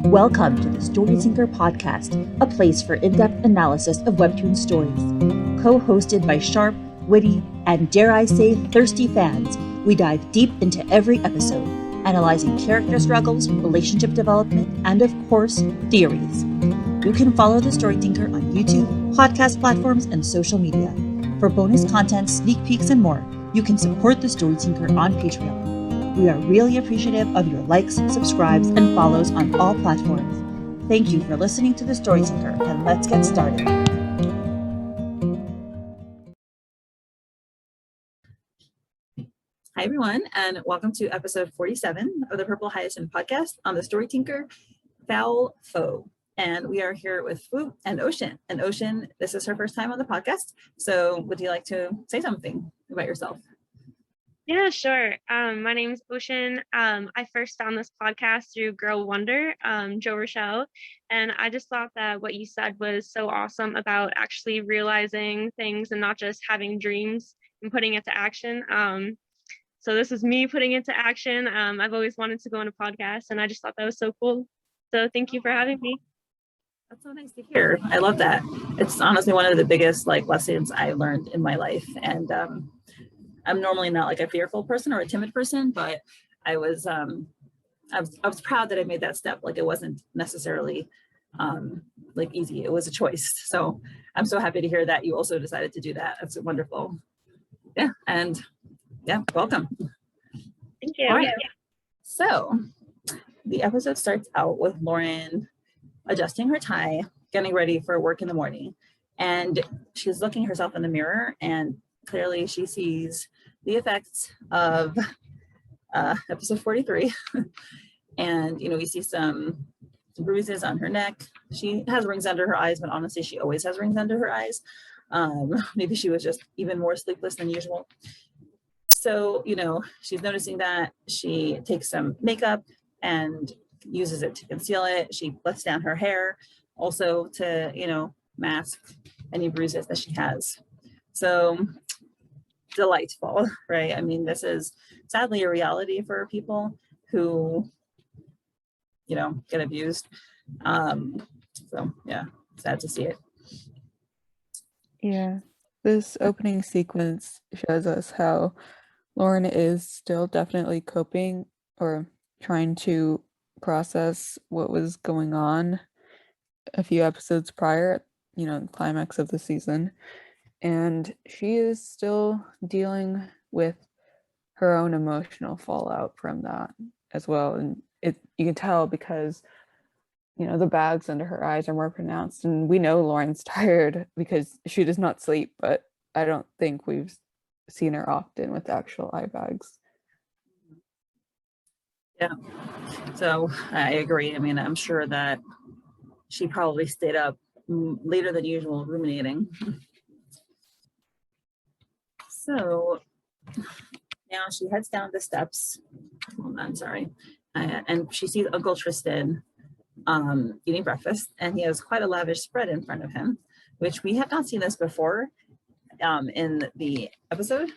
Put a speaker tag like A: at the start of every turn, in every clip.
A: Welcome to the Story Tinker Podcast, a place for in-depth analysis of webtoon stories. Co-hosted by sharp, witty, and dare I say thirsty fans, we dive deep into every episode, analyzing character struggles, relationship development, and of course, theories. You can follow the Story Tinker on YouTube, podcast platforms, and social media. For bonus content, sneak peeks, and more, you can support the Story Tinker on Patreon. We are really appreciative of your likes, subscribes, and follows on all platforms. Thank you for listening to The Story Tinker, and let's get started.
B: Hi, everyone, and welcome to episode 47 of the Purple Hyacinth podcast on The Story Tinker, Foul Foe. And we are here with Fwoot and Ocean. And Ocean, this is her first time on the podcast. So would you like to say something about yourself?
C: Yeah, sure. My name is Ocean. I first found this podcast through Girl Wonder, Joe Rochelle, and I just thought that what you said was so awesome about actually realizing things and not just having dreams and putting it to action. So this is me putting it to action. I've always wanted to go on a podcast, and I just thought that was so cool. So thank you for having me.
B: That's so nice to hear. I love that. It's honestly one of the biggest lessons I learned in my life, and I'm normally not like a fearful person or a timid person, but I was proud that I made that step. Like, it wasn't necessarily easy. It was a choice. So I'm so happy to hear that you also decided to do that. That's wonderful. Yeah. And yeah, welcome.
C: Thank you.
B: All right. So the episode starts out with Lauren adjusting her tie, getting ready for work in the morning. And she's looking herself in the mirror, and clearly she sees the effects of episode 43. And, we see some bruises on her neck. She has rings under her eyes, but honestly, she always has rings under her eyes. Maybe she was just even more sleepless than usual. So, she's noticing that. She takes some makeup and uses it to conceal it. She lets down her hair also to, mask any bruises that she has. So delightful, right? I mean, this is sadly a reality for people who, get abused. So yeah, sad to see it.
D: Yeah, this opening sequence shows us how Lauren is still definitely coping or trying to process what was going on a few episodes prior, the climax of the season. And she is still dealing with her own emotional fallout from that as well. And you can tell because, the bags under her eyes are more pronounced. And we know Lauren's tired because she does not sleep, but I don't think we've seen her often with actual eye bags.
B: Yeah, so I agree. I mean, I'm sure that she probably stayed up later than usual ruminating. So now she heads down the steps. Hold on, sorry. And she sees Uncle Tristan eating breakfast, and he has quite a lavish spread in front of him, which we have not seen this before in the episode.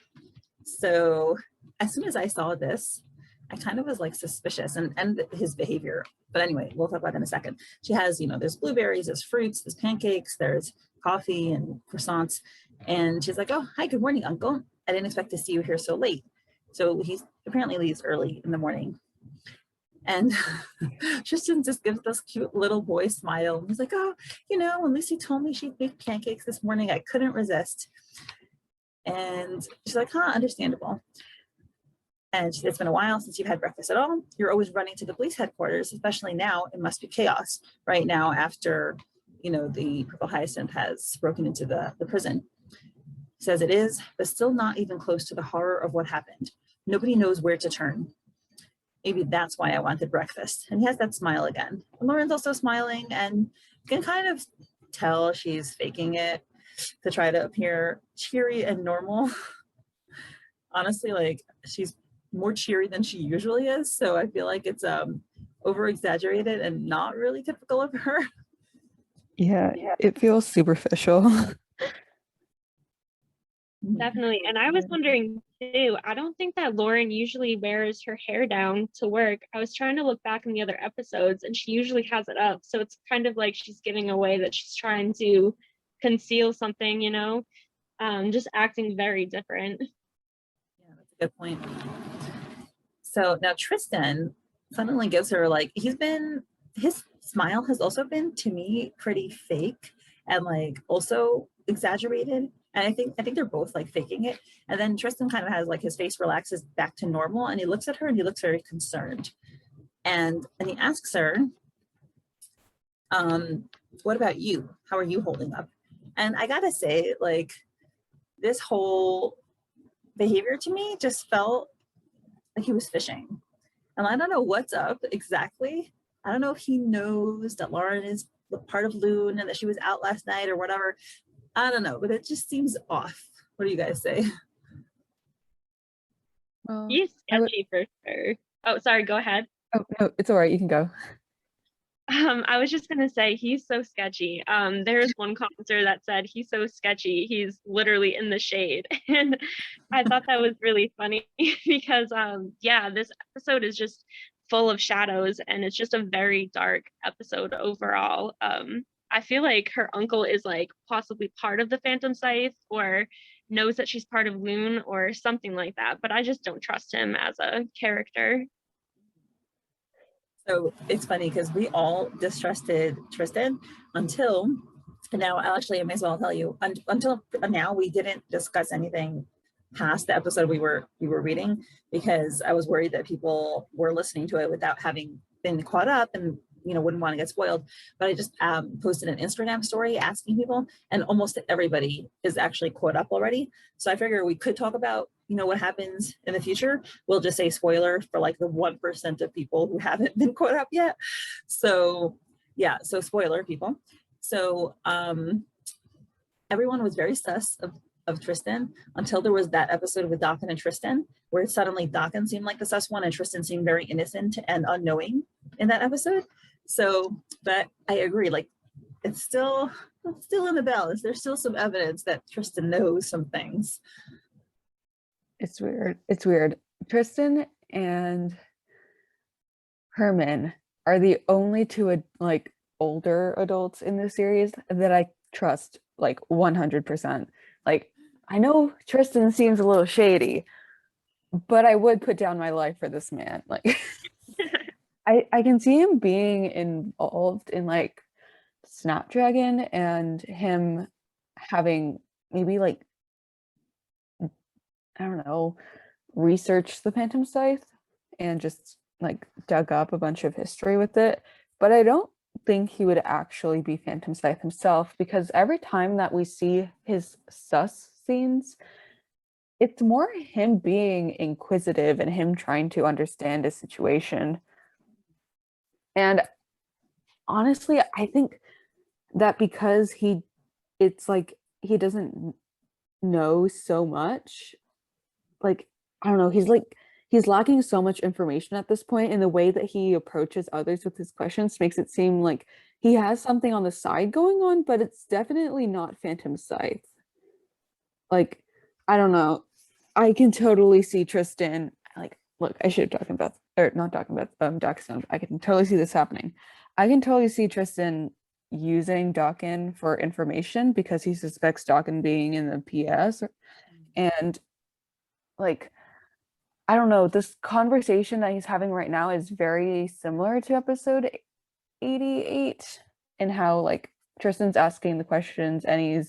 B: So as soon as I saw this, I kind of was suspicious and his behavior. But anyway, we'll talk about that in a second. She has, there's blueberries, there's fruits, there's pancakes, there's coffee and croissants. And she's like, "Oh, hi, good morning, Uncle. I didn't expect to see you here so late." So he apparently leaves early in the morning. And Tristan just gives this cute little boy smile. He's like, "Oh, when Lucy told me she'd make pancakes this morning, I couldn't resist." And she's like, "Huh, understandable." And it's been a while since you've had breakfast at all. You're always running to the police headquarters, especially now. It must be chaos right now after, the Purple Hyacinth has broken into the prison. He says it is, but still not even close to the horror of what happened. Nobody knows where to turn. Maybe that's why I wanted breakfast. And he has that smile again. And Lauren's also smiling, and you can kind of tell she's faking it to try to appear cheery and normal. Honestly, she's more cheery than she usually is. So I feel like it's over exaggerated and not really typical of her.
D: Yeah, it feels superficial.
C: Definitely. And I was wondering too, I don't think that Lauren usually wears her hair down to work. I was trying to look back in the other episodes and she usually has it up. So it's kind of like she's giving away that she's trying to conceal something, just acting very different.
B: Yeah, that's a good point. So now Tristan suddenly gives her like his smile has also been to me pretty fake and like also exaggerated. And I think they're both like faking it. And then Tristan kind of has like his face relaxes back to normal and he looks at her and he looks very concerned. And he asks her, what about you? How are you holding up? And I gotta say, like, this whole behavior to me just felt like he was fishing. And I don't know what's up exactly. I don't know if he knows that Lauren is part of Loon and that she was out last night or whatever. I don't know, but it just seems off. What do you guys say?
D: Well,
C: He's sketchy for sure. Oh, sorry, go ahead.
D: oh no, it's all right. You can go.
C: I was just gonna say he's so sketchy. There's one commenter that said he's so sketchy, he's literally in the shade. And I thought that was really funny because yeah, this episode is just full of shadows and it's just a very dark episode overall. I feel like her uncle is like possibly part of the Phantom Scythe or knows that she's part of Loon or something like that, but I just don't trust him as a character.
B: So it's funny because we all distrusted Tristan until now. Actually, I may as well tell you until now we didn't discuss anything past the episode we were reading because I was worried that people were listening to it without having been caught up and wouldn't want to get spoiled. But I just posted an Instagram story asking people, and almost everybody is actually caught up already. So I figure we could talk about what happens in the future. We'll just say spoiler for like the 1% of people who haven't been caught up yet. So yeah, so spoiler people. So everyone was very sus of Tristan until there was that episode with Dakin and Tristan where suddenly Dakin seemed like the sus one and Tristan seemed very innocent and unknowing in that episode. So, but I agree, like it's still in the balance. There's still some evidence that Tristan knows some things.
D: It's weird. Tristan and Herman are the only two like older adults in this series that I trust like 100%. Like I know Tristan seems a little shady, but I would put down my life for this man. Like I can see him being involved in like Snapdragon and him having maybe like I don't know, researched the Phantom Scythe and just like dug up a bunch of history with it. But I don't think he would actually be Phantom Scythe himself because every time that we see his sus scenes, it's more him being inquisitive and him trying to understand a situation. And honestly, I think that because it's like he doesn't know so much, like I don't know, he's lacking so much information at this point, and the way that he approaches others with his questions makes it seem like he has something on the side going on, but it's definitely not Phantom Scythe. Like, I don't know. I can totally see Tristan, like, look, I should have talked about, or not talking about Dachshund. I can totally see this happening. I can totally see Tristan using Dakin for information because he suspects Dakin being in the PS. And like, I don't know, this conversation that he's having right now is very similar to episode 88 in how like Tristan's asking the questions and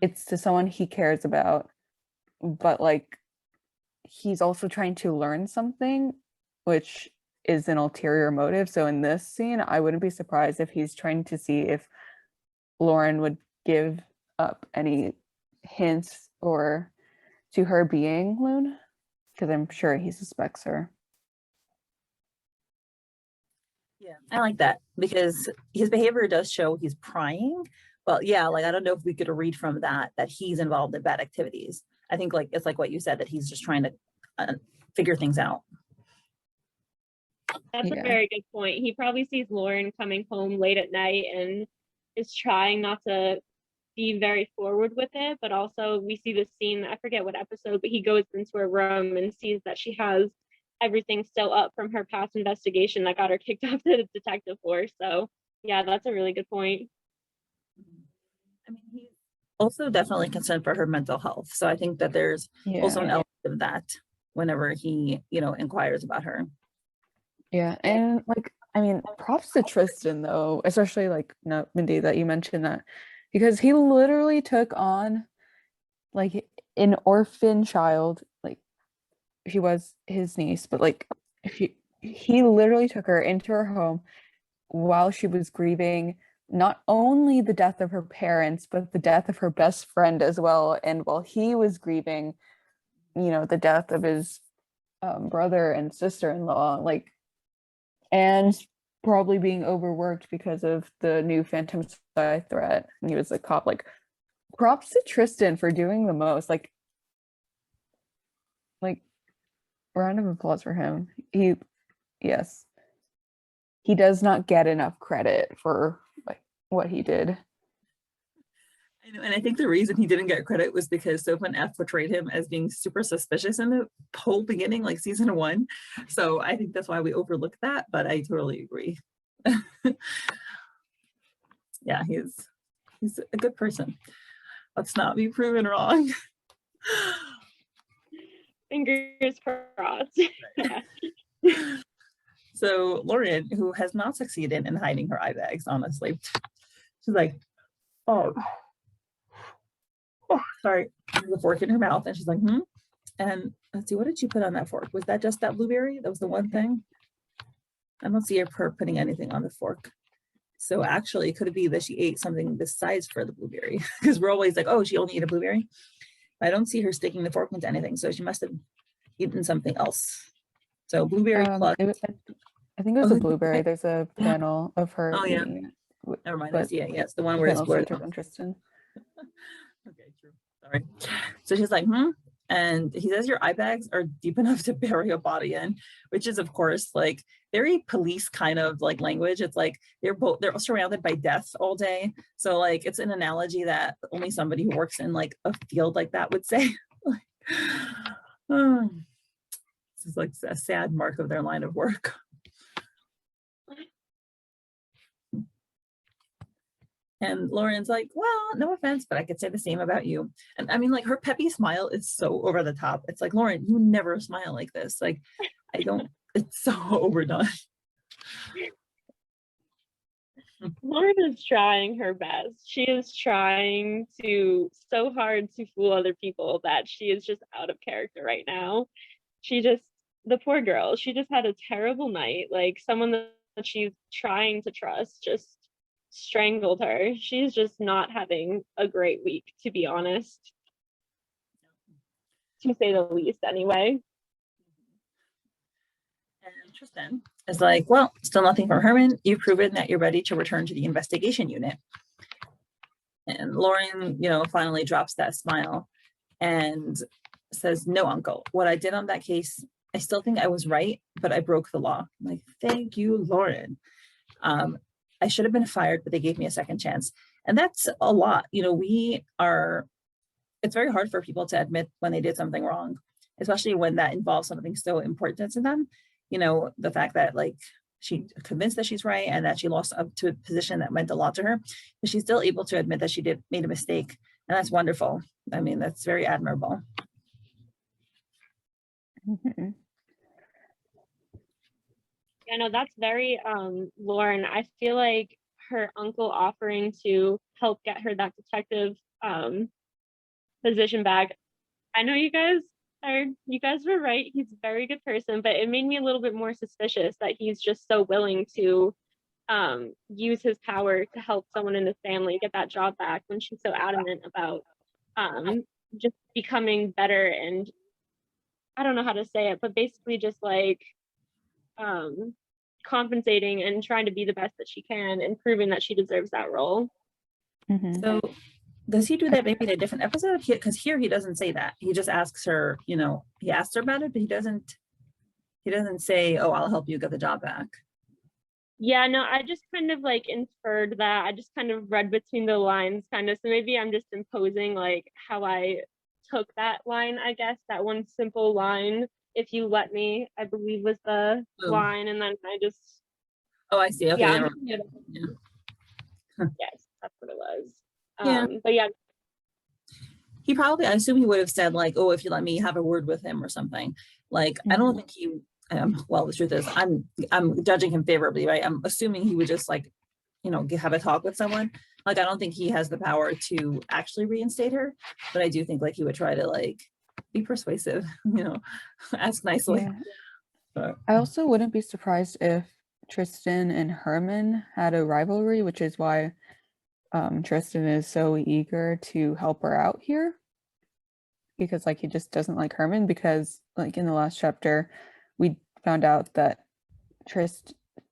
D: it's to someone he cares about, but like he's also trying to learn something, which is an ulterior motive. So in this scene, I wouldn't be surprised if he's trying to see if Lauren would give up any hints or to her being Loon, because I'm sure he suspects her.
B: Yeah, I like that because his behavior does show he's prying. But yeah, like I don't know if we could read from that he's involved in bad activities. I think like it's like what you said that he's just trying to figure things out.
C: That's a very good point. He probably sees Lauren coming home late at night and is trying not to be very forward with it, but also we see this scene, I forget what episode, but he goes into her room and sees that she has everything still up from her past investigation that got her kicked off the detective force. So yeah, that's a really good point.
B: I mean, he's also definitely concerned for her mental health. So I think that there's also an element of that whenever he, inquires about her.
D: Yeah, and like, I mean, props to Tristan though, especially like Mindy, that you mentioned that, because he literally took on like an orphan child, like she was his niece, but like he literally took her into her home while she was grieving not only the death of her parents, but the death of her best friend as well. And while he was grieving, the death of his brother and sister-in-law, like, and probably being overworked because of the new phantom spy threat. And he was a cop. Like, props to Tristan for doing the most. Like round of applause for him. Yes, he does not get enough credit for like what he did.
B: I know, and I think the reason he didn't get credit was because Soap and F portrayed him as being super suspicious in the whole beginning, like season 1. So I think that's why we overlooked that, but I totally agree. Yeah, he's a good person. Let's not be proven wrong.
C: Fingers crossed.
B: Yeah. So Lauren, who has not succeeded in hiding her eye bags, honestly, she's like, oh, sorry, there's a fork in her mouth, and she's like, and let's see, what did you put on that fork? Was that just that blueberry? That was the one thing. I don't see her putting anything on the fork. So actually, could it be that she ate something besides for the blueberry? Because we're always like, oh, she only ate a blueberry. I don't see her sticking the fork into anything, so she must have eaten something else. So blueberry plus.
D: I think it was a blueberry. There's a panel of her eating it.
B: Never mind. It's the one where it's blurred.
D: Tristan.
B: Okay, true. Sorry. So she's like, and he says your eye bags are deep enough to bury a body in, which is of course like very police kind of like language. It's like they're surrounded by death all day. So like it's an analogy that only somebody who works in like a field like that would say. This is like a sad mark of their line of work. And Lauren's like, well, no offense, but I could say the same about you. And I mean, like, her peppy smile is so over the top. It's like, Lauren, you never smile like this. Like, it's so overdone.
C: Lauren is trying her best. She is trying so hard to fool other people that she is just out of character right now. The poor girl, she just had a terrible night. Like, someone that she's trying to trust just strangled her. She's just not having a great week, to be honest, to say the least anyway.
B: And Tristan is like, well, still nothing from Herman. You've proven that you're ready to return to the investigation unit. And Lauren, finally drops that smile and says, no, uncle, what I did on that case, I still think I was right, but I broke the law. I'm like, thank you, Lauren. I should have been fired, but they gave me a second chance. And that's a lot. It's very hard for people to admit when they did something wrong, especially when that involves something so important to them. The fact that like she convinced that she's right and that she lost up to a position that meant a lot to her, but she's still able to admit that she made a mistake. And that's wonderful. I mean, that's very admirable.
D: Mm-hmm.
C: I know that's very Lauren. I feel like her uncle offering to help get her that detective position back. I know you guys were right. He's a very good person, but it made me a little bit more suspicious that he's just so willing to use his power to help someone in his family get that job back when she's so adamant about just becoming better, and I don't know how to say it, but basically just like compensating and trying to be the best that she can and proving that she deserves that role.
D: Mm-hmm.
B: So does he do that maybe in a different episode? Because here he doesn't say that. He just asks her, he asks her about it, but he doesn't say, oh, I'll help you get the job back.
C: Yeah, no, I just kind of like inferred that. I just kind of read between the lines, kind of. So maybe I'm just imposing like how I took that line, I guess, that one simple line, if you let me, I believe was the
B: Oh,
C: line. And then I just,
B: oh, I see. Okay,
C: yeah, I'm
B: never
C: making it up.
B: mind.
C: Yes, that's what it was.
B: Yeah.
C: But yeah,
B: He probably, I assume he would have said like, oh, if you let me have a word with him or something. Like, I don't think he, well, the truth is I'm judging him favorably, right? I'm assuming he would just like, have a talk with someone. Like, I don't think he has the power to actually reinstate her, but I do think like he would try to like be persuasive, ask nicely.
D: Yeah.
B: But
D: I also wouldn't be surprised if Tristan and Herman had a rivalry, which is why Tristan is so eager to help her out here. Because like he just doesn't like Herman, because like in the last chapter we found out that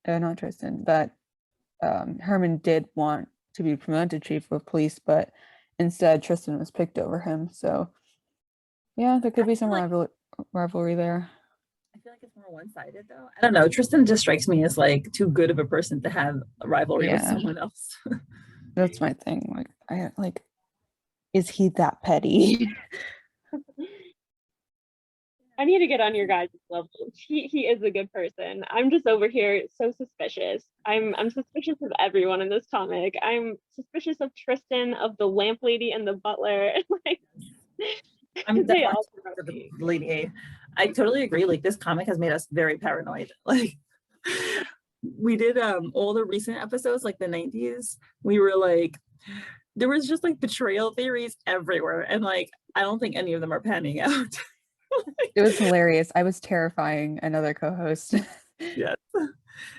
D: not Tristan, that Herman did want to be promoted to chief of police, but instead Tristan was picked over him. So yeah, there could be some rivalry there.
B: I feel like it's more one-sided though. I don't know. Tristan just strikes me as like too good of a person to have a rivalry with
D: Yeah.
B: someone else.
D: That's my thing. Like I like, is he that petty?
C: I need to get on your guys' level. He is a good person. I'm just over here so suspicious. I'm suspicious of everyone in this comic. I'm suspicious of Tristan, of the lamp lady, and the butler. Like
B: I'm
C: they
B: definitely
C: all
B: for the lady A. I totally agree. Like this comic has made us very paranoid. Like we did all the recent episodes, like the 90s. We were like, there was just like betrayal theories everywhere, and like I don't think any of them are panning out.
D: It was hilarious. I was terrifying another co-host.
B: Yes.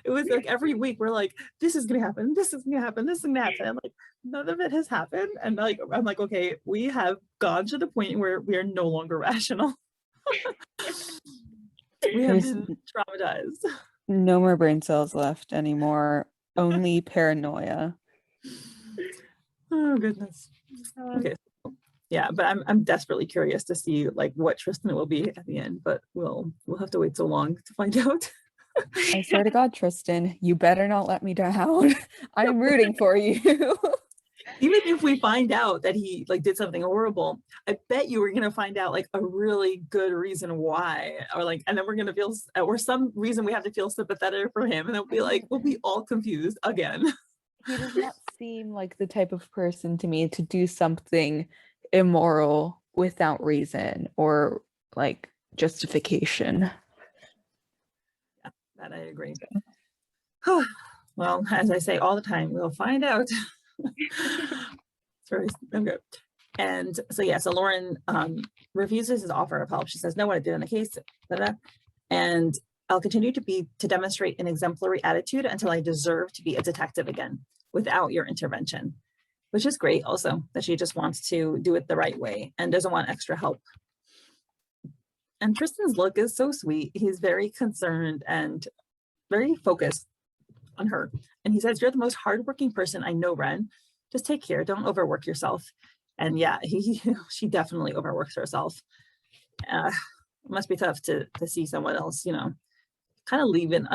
B: It was like every week we're like, this is gonna happen, this is gonna happen, this is gonna happen. And like none of it has happened. And like I'm like, okay, we have gone to the point where we are no longer rational. We have been traumatized.
D: No more brain cells left anymore. Only paranoia.
B: Oh goodness. Okay. Yeah, but I'm desperately curious to see like what Tristan will be at the end, but we'll have to wait so long to find out.
D: I swear to God, Tristan, you better not let me down. I'm rooting for you.
B: Even if we find out that he like did something horrible, I bet you we're gonna find out like a really good reason why, or like, and then we're gonna feel, or some reason we have to feel sympathetic for him, and it'll be like we'll be all confused again.
D: He does not seem like the type of person to me to do something immoral without reason or like justification.
B: Yeah, that I agree. Well, as I say all the time, we'll find out. Sorry, I'm good. And so yeah, so Lauren refuses his offer of help. She says, no one did in the case, and I'll continue to demonstrate an exemplary attitude until I deserve to be a detective again without your intervention, which is great also that she just wants to do it the right way and doesn't want extra help. And Tristan's look is so sweet. He's very concerned and very focused on her. And he says, you're the most hardworking person I know, Ren. Just take care. Don't overwork yourself. And yeah, she definitely overworks herself. It must be tough to see someone else, kind of lead an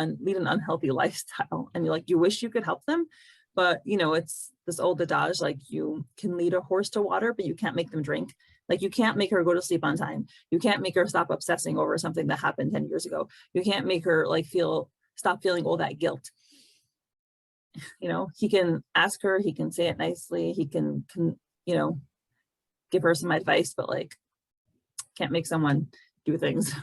B: unhealthy lifestyle. And you wish you could help them. But, it's this old adage, like you can lead a horse to water, but you can't make them drink. Like you can't make her go to sleep on time. You can't make her stop obsessing over something that happened 10 years ago. You can't make her like stop feeling all that guilt. He can ask her, he can say it nicely, he can give her some advice, but like can't make someone do things.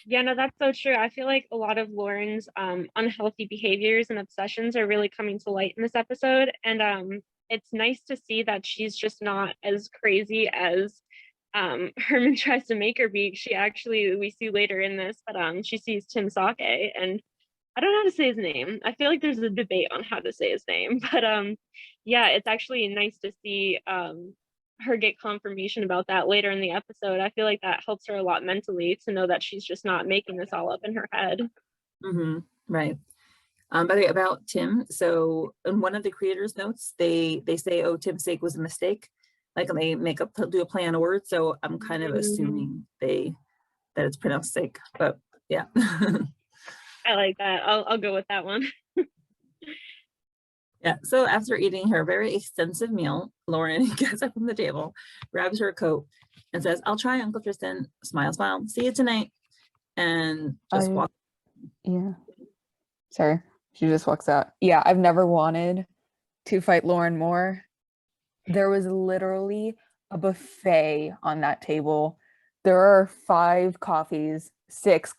C: Yeah, no, that's so true. I feel like a lot of Lauren's unhealthy behaviors and obsessions are really coming to light in this episode. And it's nice to see that she's just not as crazy as Herman tries to make her be. We see later in this, but she sees Tim Sake, and I don't know how to say his name. I feel like there's a debate on how to say his name, but yeah, it's actually nice to see her get confirmation about that later in the episode. I feel like that helps her a lot mentally to know that she's just not making this all up in her head.
B: Mm-hmm. Right. By the way, about Tim, so in one of the creators' notes, they say, "Oh, Tim's sake was a mistake," like they do a play on a word. So I'm kind of assuming that it's pronounced sake, but yeah.
C: I like that. I'll go with that one.
B: Yeah, so after eating her very extensive meal, Lauren gets up from the table, grabs her coat, and says, I'll try, Uncle Tristan. Smile, smile. See you tonight. And just walk.
D: Yeah. Sorry. She just walks out. Yeah, I've never wanted to fight Lauren more. There was literally a buffet on that table. There are 5 coffees, 5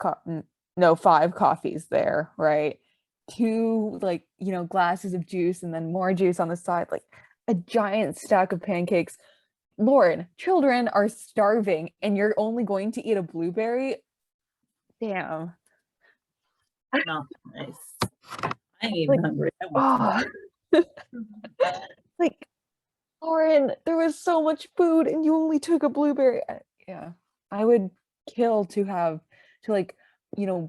D: coffees there, right? 2 like, glasses of juice and then more juice on the side, like a giant stack of pancakes. Lauren, children are starving and you're only going to eat a blueberry? Damn.
B: Not nice. I ain't even
D: Like,
B: hungry. I want some
D: like, Lauren, there was so much food and you only took a blueberry. Yeah, I would kill to have to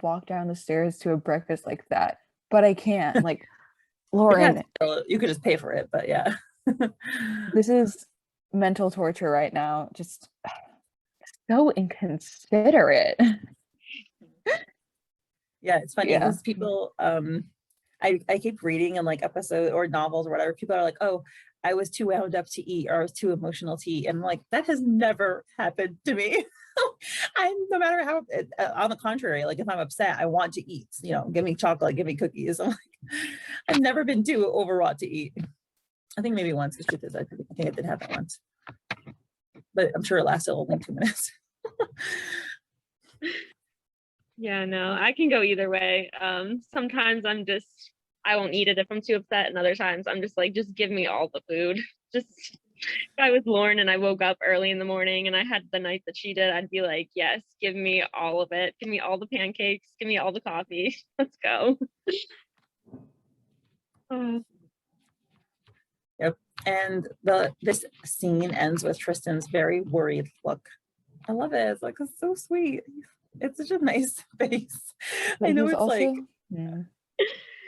D: walk down the stairs to a breakfast like that, but I can't. Like, Lauren,
B: you could just pay for it, but yeah.
D: this is mental torture right now. Just so inconsiderate.
B: Yeah, it's funny
D: Yeah.
B: because people, I keep reading in like episodes or novels or whatever. People are like, "Oh, I was too wound up to eat, or I was too emotional to eat," and I'm like, that has never happened to me. No matter how. On the contrary, like if I'm upset, I want to eat. Give me chocolate, give me cookies. I'm like, I've never been too overwrought to eat. I think maybe once. The truth is, I think I did have that once, but I'm sure it lasted only 2 minutes.
C: Yeah, no, I can go either way. Sometimes I won't eat it if I'm too upset, and other times I'm just like, just give me all the food. Just if I was Lauren and I woke up early in the morning and I had the night that she did, I'd be like, yes, give me all of it. Give me all the pancakes. Give me all the coffee. Let's go.
B: Yep. And this scene ends with Tristan's very worried look. I love it. It's like, it's so sweet. It's such a nice face.
D: But
B: I know
D: he's
B: it's
D: also,
B: like,
D: yeah.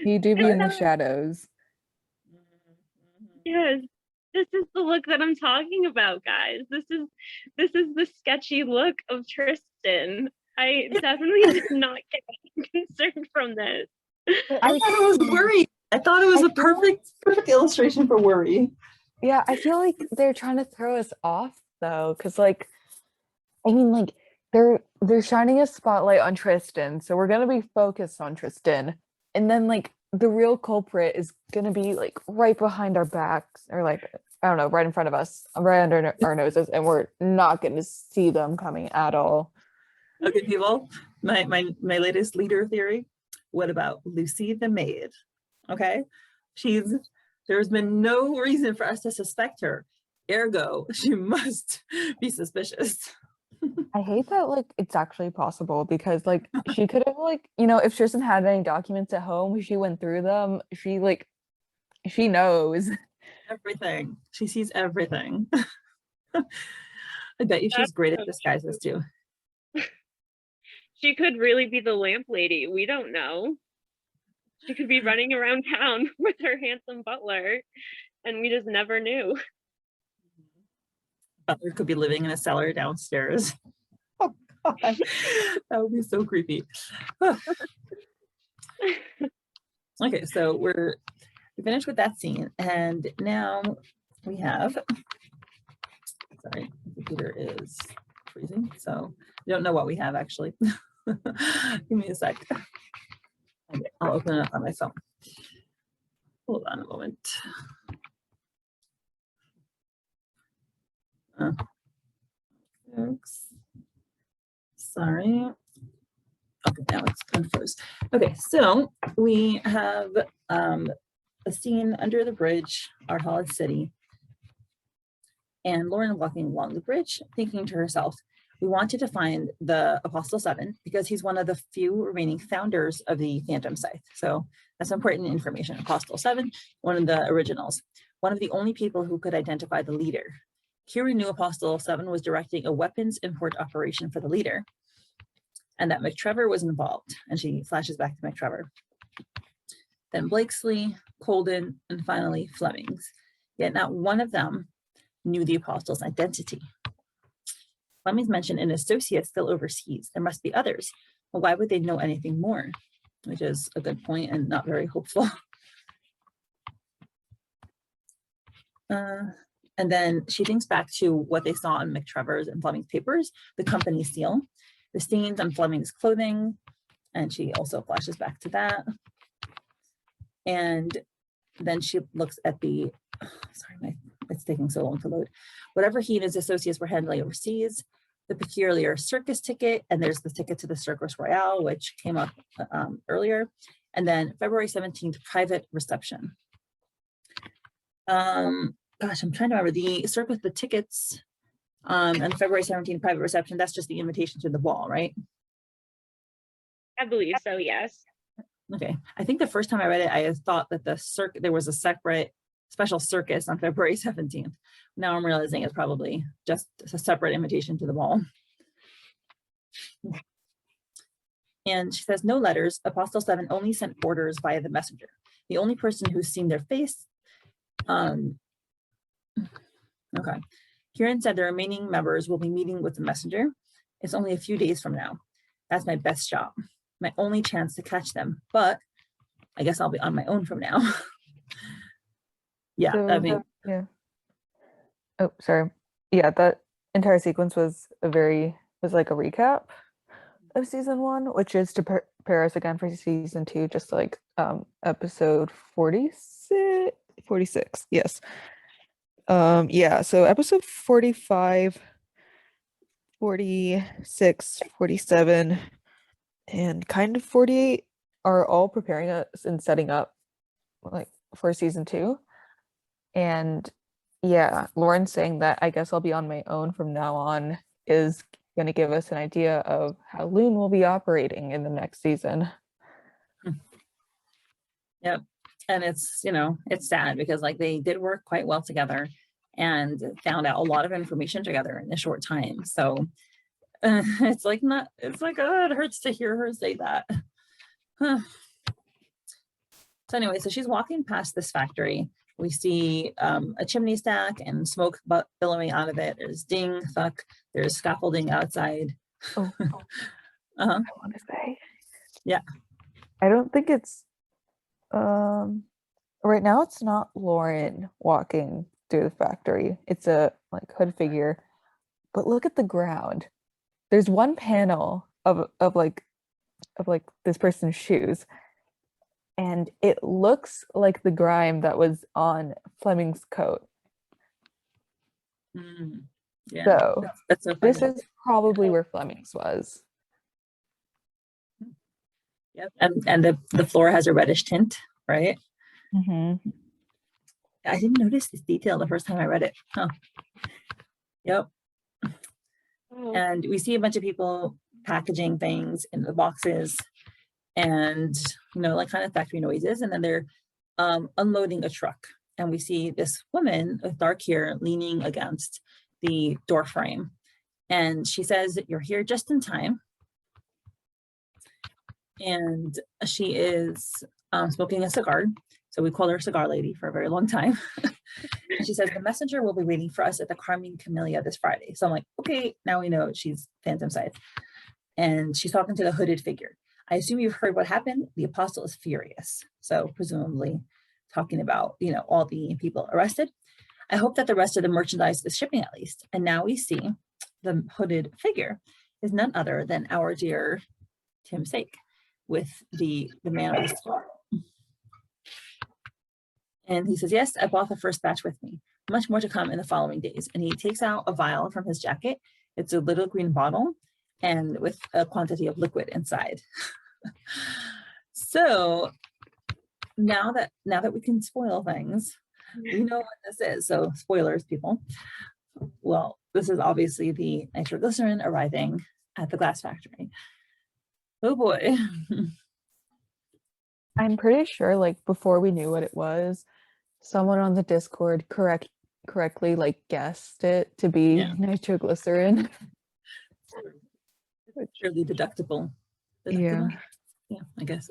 D: He do be in the shadows.
C: Yes, this is the look that I'm talking about, guys. This is the sketchy look of Tristan. I definitely did not get concerned from this.
B: I thought it was worry. I thought it was a perfect illustration for worry.
D: Yeah, I feel like they're trying to throw us off though, because they're shining a spotlight on Tristan, so we're gonna be focused on Tristan, and then the real culprit is gonna be right behind our backs, or I don't know, right in front of us, right under our noses, and we're not gonna see them coming at all.
B: Okay, people, my latest leader theory. What about Lucy the maid? Okay, there's been no reason for us to suspect her. Ergo, she must be suspicious.
D: I hate that it's actually possible, because she could have if Tristan had any documents at home, she went through them. She knows
B: everything. She sees everything. I bet you she's great at disguises too.
C: She could really be the lamp lady. We don't know. She could be running around town with her handsome butler, and we just never knew.
B: Butler could be living in a cellar downstairs. Oh God, that would be so creepy. Okay, so we finished with that scene, and now we have. Sorry, the computer is freezing, so we don't know what we have actually. Give me a sec. Okay, I'll open it up on my phone. Hold on a moment. Oops. Sorry. Okay, now it's unfroze. Okay, so we have a scene under the bridge, our Holland city, and Lauren walking along the bridge, thinking to herself, we wanted to find the Apostle 7 because he's one of the few remaining founders of the Phantom Scythe. So that's important information. Apostle 7, one of the originals, one of the only people who could identify the leader. Kieran knew Apostle 7 was directing a weapons import operation for the leader, and that McTrevor was involved. And she flashes back to McTrevor. Then Blakesley, Colden, and finally Flemings. Yet not one of them knew the apostle's identity. Flemings mentioned an associate still overseas. There must be others. Well, why would they know anything more? which is a good point and not very hopeful. And then she thinks back to what they saw in McTrevor's and Fleming's papers, the company seal, the stains on Fleming's clothing, and she also flashes back to that. And then she looks at the, sorry, it's taking so long to load. Whatever he and his associates were handling overseas, the peculiar circus ticket, and there's the ticket to the Circus Royale, which came up earlier. And then February 17th, private reception. Gosh, I'm trying to remember the circus, the tickets, and February 17th private reception. That's just the invitation to the ball, right?
C: I believe so, yes.
B: Okay. I think the first time I read it, I thought that there was a separate special circus on February 17th. Now I'm realizing it's probably just a separate invitation to the ball. And she says, no letters. Apostle 7 only sent orders via the messenger. The only person who's seen their face. Okay. Kieran said the remaining members will be meeting with the messenger. It's only a few days from now. That's my best shot. My only chance to catch them. But I guess I'll be on my own from now. Yeah,
D: So,
B: I mean,
D: yeah. Oh, sorry. Yeah, that entire sequence was like a recap of season 1, which is to prepare us again for season 2, just like episode 46, yes. Yeah, so episode 45, 46, 47, and kind of 48 are all preparing us and setting up like for season 2. And yeah, Lauren saying that I guess I'll be on my own from now on is going to give us an idea of how Loon will be operating in the next season.
B: Yep. And it's, it's sad because like they did work quite well together and found out a lot of information together in a short time. So it hurts to hear her say that. Huh. So anyway, so she's walking past this factory. We see a chimney stack and smoke billowing out of it. There's ding, thuck. There's scaffolding outside.
D: Oh, I want to say.
B: Yeah.
D: I don't think it's, right now it's not Lauren walking through the factory. It's a like hood figure. But look at the ground. There's one panel of this person's shoes. And it looks like the grime that was on Fleming's coat.
B: Yeah,
D: so
B: that's so funny.
D: This is probably where Fleming's was.
B: Yep, and the floor has a reddish tint, right?
D: Mm-hmm.
B: I didn't notice this detail the first time I read it. Huh. Yep.
C: Oh.
B: And we see a bunch of people packaging things in the boxes. And like kind of factory noises, and then they're unloading a truck, and we see this woman with dark hair leaning against the door frame, and she says, "You're here just in time." And she is smoking a cigar, so we call her Cigar Lady for a very long time. And she says the messenger will be waiting for us at the Carmine Camellia this Friday. So I'm like, okay, now we know she's Phantom Scythe, and she's talking to the hooded figure. I assume you've heard what happened. The apostle is furious. So presumably talking about, all the people arrested. I hope that the rest of the merchandise is shipping at least. And now we see the hooded figure is none other than our dear Tim Sake with the man of the cigar. And he says, yes, I bought the first batch with me. Much more to come in the following days. And he takes out a vial from his jacket. It's a little green bottle and with a quantity of liquid inside. So now that we can spoil things, we know what this is. So spoilers, people. Well, this is obviously the nitroglycerin arriving at the glass factory. Oh boy.
D: I'm pretty sure like before we knew what it was, someone on the Discord correctly like guessed it to be nitroglycerin.
B: Surely deductible.
D: Yeah,
B: I guess.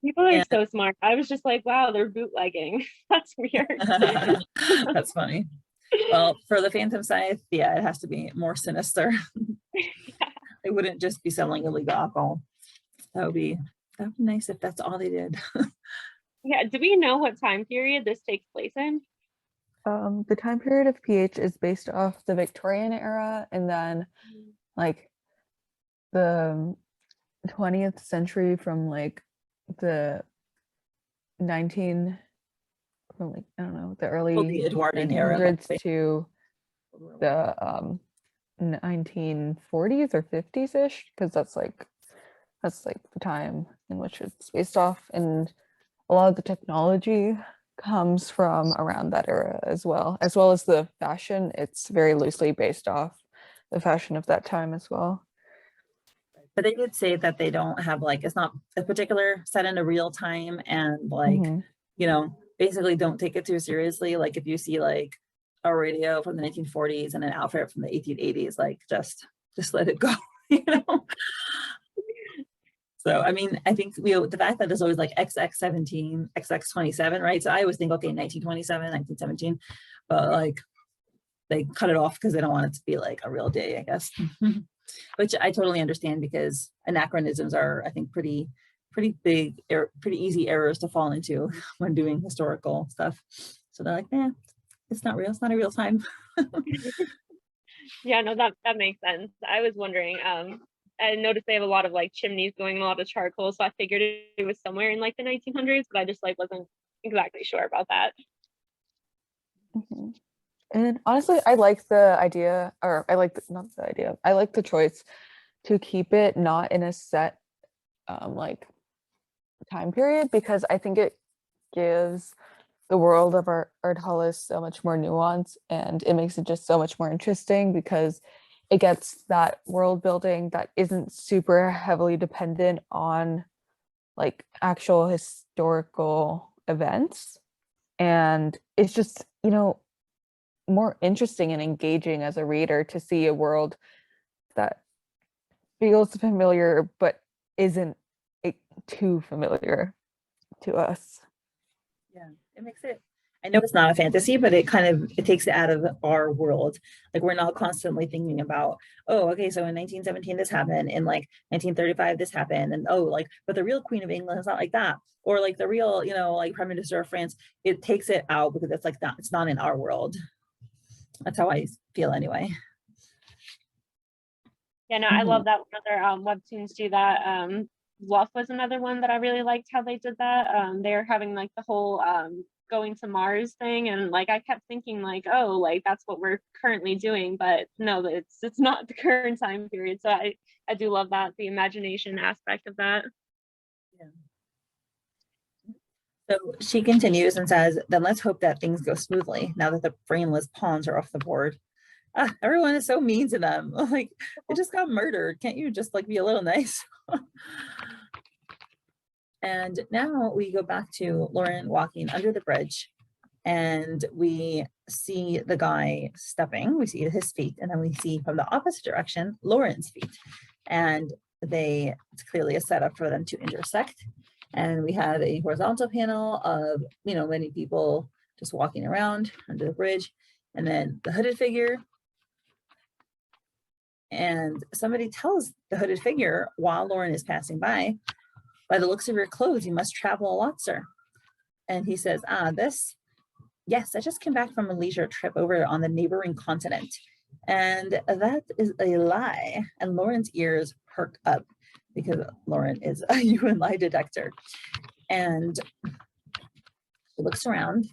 C: People are so smart. I was just like, wow, they're bootlegging. That's weird.
B: That's funny. Well, for the Phantom Scythe, it has to be more sinister. They wouldn't just be selling illegal alcohol. That would be That would be nice if that's all they did.
C: Yeah, do we know what time period this takes place in?
D: The time period of PH is based off the Victorian era, and then like the 20th century from like the 19 from like I don't know the
B: Well, the
D: early
B: Edwardian era.
D: 1900s to the 1940s or 50s ish, because that's like the time in which it's based off, and a lot of the technology comes from around that era as well as the fashion. It's very loosely based off the fashion of that time as well.
B: But they did say that they don't have like, it's not a particular set in a real time, and like, you know, basically don't take it too seriously. Like if you see like a radio from the 1940s and an outfit from the 1880s, like just let it go, you know? So, I mean, I think the fact that there's always like XX17, XX27, right? So I always think, okay, 1927, 1917, but like they cut it off because they don't want it to be like a real day, I guess. Which I totally understand, because anachronisms are, I think, pretty big, pretty easy errors to fall into when doing historical stuff. So they're like, it's not real. It's not a real time.
C: Yeah, no, that makes sense. I was wondering, I noticed they have a lot of like chimneys going, a lot of charcoal, so I figured it was somewhere in like the 1900s, but I just like wasn't exactly sure about that.
D: And honestly, I like the idea, or I like not the idea, I like the choice to keep it not in a set like time period, because I think it gives the world of Art Hollis so much more nuance, and it makes it just so much more interesting, because it gets that world building that isn't super heavily dependent on like actual historical events. And it's just, more interesting and engaging as a reader to see a world that feels familiar but isn't too familiar to us.
B: Yeah, it makes it, I know it's not a fantasy, but it takes it out of our world. Like we're not constantly thinking about, oh, okay, so in 1917 this happened, in like 1935 this happened, and oh, like, but the real Queen of England is not like that, or like the real, like Prime Minister of France. It takes it out because it's like that, it's not in our world. That's how I feel anyway.
C: Yeah, no, I love that other webtoons do that. Bluff was another one that I really liked how they did that. They're having like the whole going to Mars thing, and like I kept thinking like, oh, like that's what we're currently doing, but no, it's not the current time period. So I do love that, the imagination aspect of that.
B: Yeah. So she continues and says, then let's hope that things go smoothly now that the brainless pawns are off the board. Everyone is so mean to them. Like, they just got murdered. Can't you just like be a little nice? And now we go back to Lauren walking under the bridge, and we see the guy stepping. We see his feet, and then we see from the opposite direction Lauren's feet. And it's clearly a setup for them to intersect. And we have a horizontal panel of, many people just walking around under the bridge, and then the hooded figure. And somebody tells the hooded figure while Lauren is passing by the looks of your clothes, you must travel a lot, sir. And he says, yes, I just came back from a leisure trip over on the neighboring continent. And that is a lie. And Lauren's ears perk up, because Lauren is a human lie detector. And she looks around.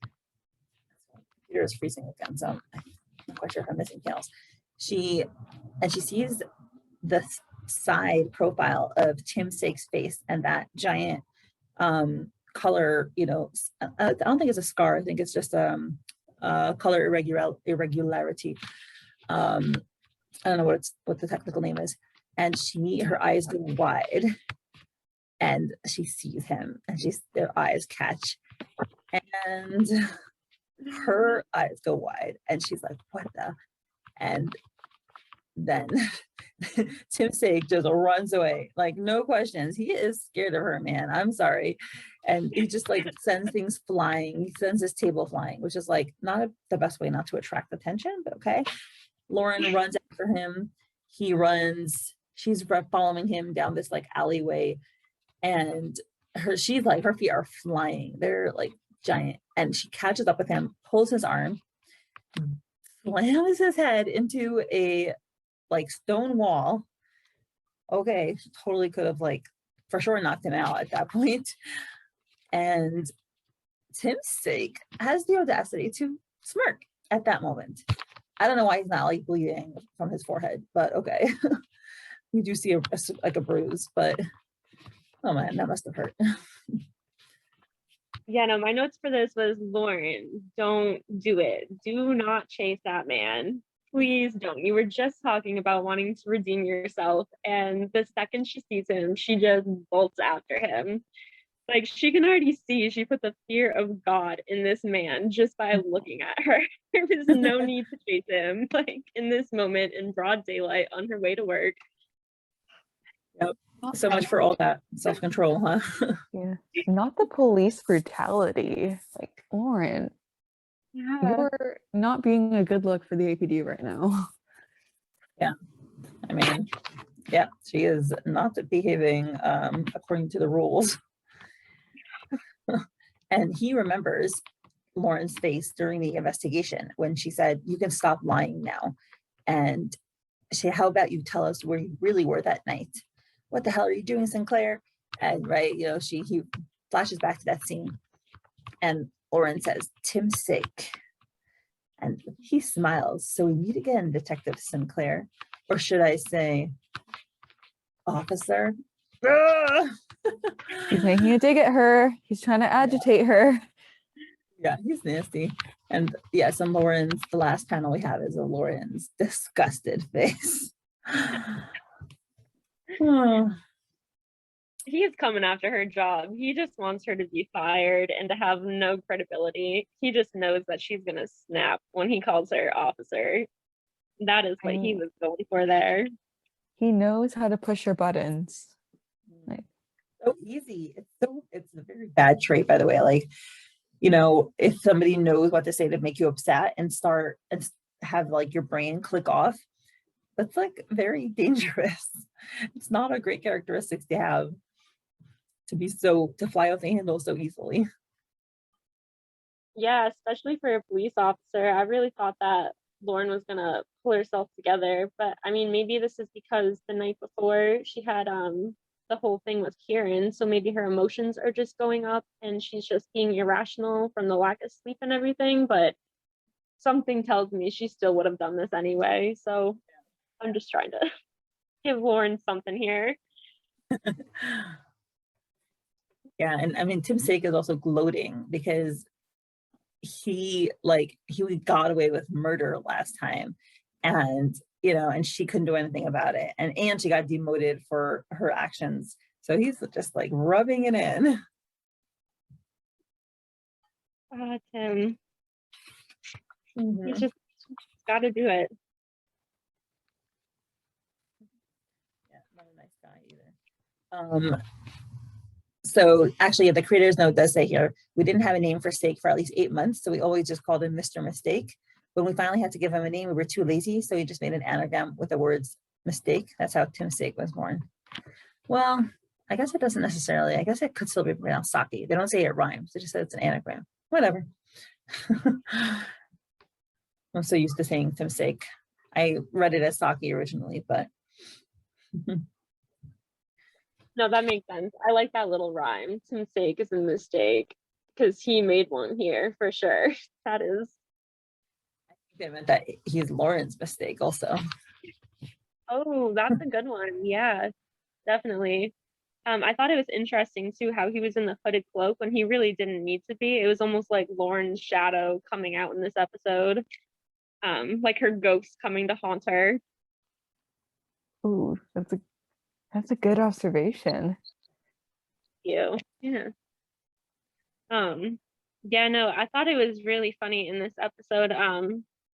B: The computer is freezing again, so I'm not quite sure if I'm missing panels. She sees the side profile of Tim Sake's face, and that giant color, I don't think it's a scar. I think it's just a color irregularity. I don't know what the technical name is. And her eyes go wide, and she sees him, and their eyes catch, and her eyes go wide, and she's like, what the? And then Tim Sake just runs away, like no questions. He is scared of her, man. I'm sorry. And he just like sends things flying. He sends his table flying, which is like not the best way not to attract attention, but okay. Lauren runs after him. He runs. She's following him down this like alleyway. and her feet are flying. They're like giant, and she catches up with him, pulls his arm, slams his head into a like stone wall. Okay, she totally could have like for sure knocked him out at that point. And Tim's sake has the audacity to smirk at that moment. I don't know why he's not like bleeding from his forehead, but okay. We do see a bruise, but oh man, that must have hurt.
C: Yeah, no, my notes for this was Lauren, don't do it. Do not chase that man. Please don't. You were just talking about wanting to redeem yourself, and the second she sees him, she just bolts after him. Like, she can already see she put the fear of God in this man just by looking at her. There was no need to chase him, like in this moment in broad daylight on her way to work.
B: Yep. So much for all that self-control, huh?
D: Yeah. Not the police brutality. Like, Lauren,
C: Yeah.
D: you're not being a good look for the APD right now.
B: Yeah. I mean, yeah, she is not behaving according to the rules. And he remembers Lauren's face during the investigation when she said, "You can stop lying now." And how about you tell us where you really were that night? What the hell are you doing, Sinclair? And right, he flashes back to that scene. And Lauren says, "Tim's sake." And he smiles. "So we meet again, Detective Sinclair. Or should I say, officer?"
D: He's making a dig at her. He's trying to agitate her.
B: Yeah, he's nasty. And yes, on Lauren's, the last panel we have is of Lauren's disgusted face.
C: He is coming after her job. He just wants her to be fired and to have no credibility. He just knows that she's going to snap when he calls her officer. That is what he was going for there.
D: He knows how to push her buttons. Like,
B: so easy. It's a very bad trait, by the way. Like, if somebody knows what to say to make you upset and start and have like your brain click off, that's like very dangerous. It's not a great characteristic to have, to fly off the handle so easily.
C: Yeah, especially for a police officer. I really thought that Lauren was gonna pull herself together, but I mean, maybe this is because the night before she had the whole thing with Kieran, so maybe her emotions are just going up and she's just being irrational from the lack of sleep and everything, but something tells me she still would have done this anyway, so I'm just trying to give Lauren something here.
B: Yeah, and I mean, Tim Sake is also gloating because he got away with murder last time, and and she couldn't do anything about it, and she got demoted for her actions, so he's just like rubbing it in.
C: Tim, he's just got to do it.
B: Yeah, not a nice guy either. So actually, the creator's note does say here, "We didn't have a name for Steak for at least 8 months, so we always just called him Mr. Mistake. When we finally had to give him a name, we were too lazy, so we just made an anagram with the words mistake. That's how Tim Steak was born." Well, I guess it doesn't necessarily. I guess it could still be pronounced Saki. They don't say it rhymes. They just say it's an anagram. Whatever. I'm so used to saying Tim Steak. I read it as Saki originally, but...
C: No, that makes sense. I like that little rhyme. Tim's sake is a mistake because he made one here for sure. That is.
B: I think they meant that he's Lauren's mistake also.
C: Oh, that's a good one. Yeah, definitely. I thought it was interesting too how he was in the hooded cloak when he really didn't need to be. It was almost like Lauren's shadow coming out in this episode. Like her ghost coming to haunt her.
D: ooh, that's a good observation.
C: Yeah. Yeah, no, I thought it was really funny in this episode.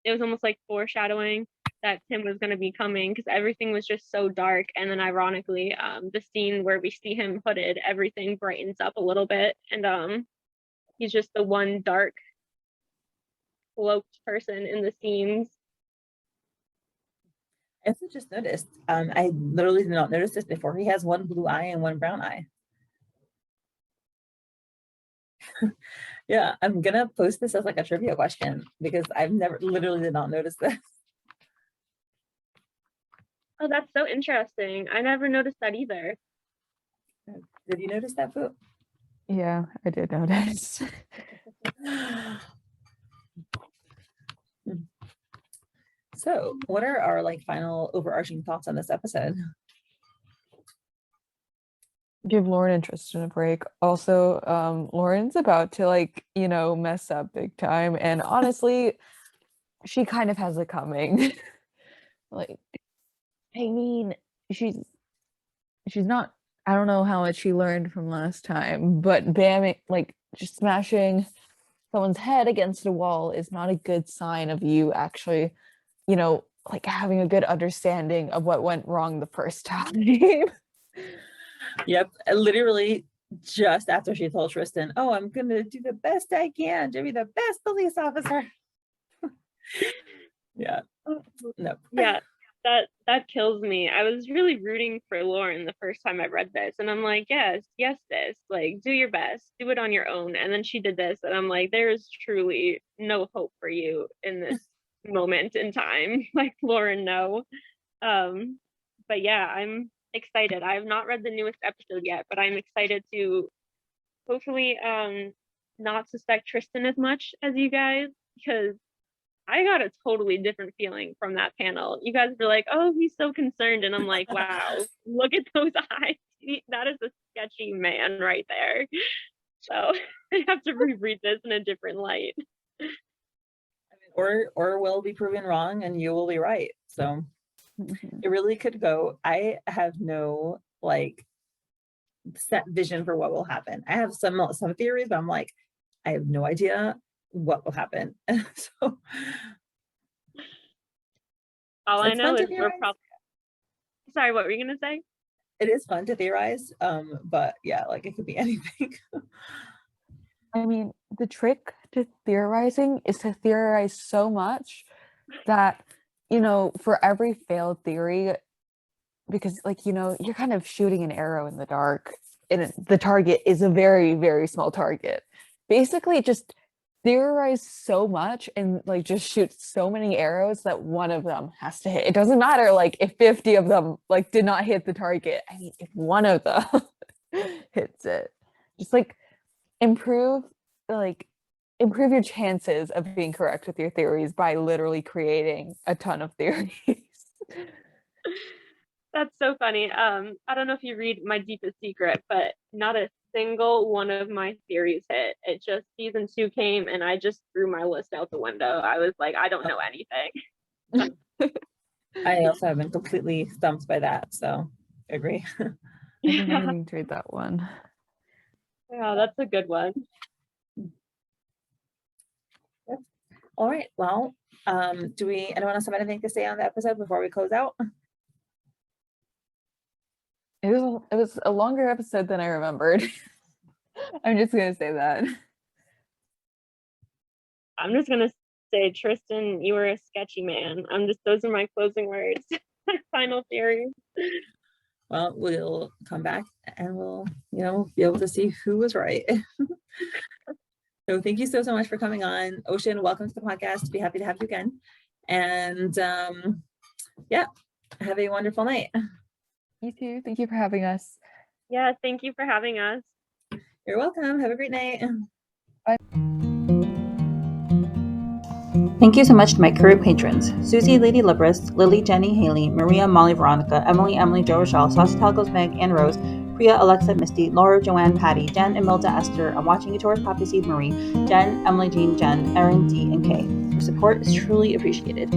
C: It was almost like foreshadowing that Tim was going to be coming because everything was just so dark, and then ironically, the scene where we see him hooded, everything brightens up a little bit, and he's just the one dark cloaked person in the scenes.
B: I also just noticed, I literally did not notice this before. He has one blue eye and one brown eye. Yeah, I'm gonna post this as like a trivia question because I've literally did not notice this.
C: Oh, that's so interesting. I never noticed that either.
B: Did you notice that, Fwoot?
D: Yeah, I did notice.
B: So, what are our like final overarching thoughts on this episode?
D: Give Lauren and Tristan a break. Also, Lauren's about to like, mess up big time. And honestly, she kind of has it coming. Like, I mean, she's not, I don't know how much she learned from last time, but bamming, like just smashing someone's head against a wall is not a good sign of you actually, like having a good understanding of what went wrong the first time.
B: Yep, literally just after she told Tristan, "Oh, I'm gonna do the best I can to be the best police officer." Yeah, no.
C: Yeah, that kills me. I was really rooting for Lauren the first time I read this, and I'm like, yes, sis, like do your best, do it on your own. And then she did this, and I'm like, there is truly no hope for you in this moment in time. Like, Lauren, no. But yeah, I'm excited. I have not read the newest episode yet, but I'm excited to hopefully not suspect Tristan as much as you guys, because I got a totally different feeling from that panel. You guys were like, "Oh, he's so concerned," and I'm like, "Wow, look at those eyes. That is a sketchy man right there." So I have to reread this in a different light.
B: Or will be proven wrong, and you will be right. So it really could go. I have no like set vision for what will happen. I have some theories, but I'm like, I have no idea what will happen. So
C: all I
B: it's
C: know
B: fun to
C: is we're
B: theorize.
C: probably. Sorry, what were you gonna say?
B: It is fun to theorize, but yeah, like it could be anything.
D: I mean, the trick to theorizing is to theorize so much that, for every failed theory, because like, you're kind of shooting an arrow in the dark and the target is a very, very small target. Basically, just theorize so much and like just shoot so many arrows that one of them has to hit. It doesn't matter like if 50 of them like did not hit the target. I mean, if one of them hits it, just like improve your chances of being correct with your theories by literally creating a ton of theories.
C: That's so funny. I don't know if you read My Deepest Secret, but not a single one of my theories hit. It just season 2 came and I just threw my list out the window. I was like, I don't know anything.
B: I also have been completely stumped by that, so I agree.
D: I think I'm going to read that one.
C: Yeah, that's a good one.
B: All right. Well, do anyone else have anything to say on the episode before we close out?
D: It was a longer episode than I remembered. I'm just gonna say that.
C: I'm just gonna say, Tristan, you were a sketchy man. Those are my closing words. My final theory.
B: Well, we'll come back and we'll, be able to see who was right. So thank you so much for coming on. Ocean, welcome to the podcast. Be happy to have you again. And yeah, have a wonderful night.
D: You too. Thank you for having us.
C: Yeah, thank you for having us.
B: You're welcome. Have a great night.
D: Bye.
A: Thank you so much to my current patrons: Susie, Lady Libris, Lily, Jenny, Haley, Maria, Molly, Veronica, Emily, Joe, Rochelle, Saucy Talgos, Meg, and Rose, Priya, Alexa, Misty, Laura, Joanne, Patty, Jen, Imelda, Esther, I'm Watching You Towards Poppy Seed, Marie, Jen, Emily, Jean, Jen, Erin, D, and Kay. Your support is truly appreciated.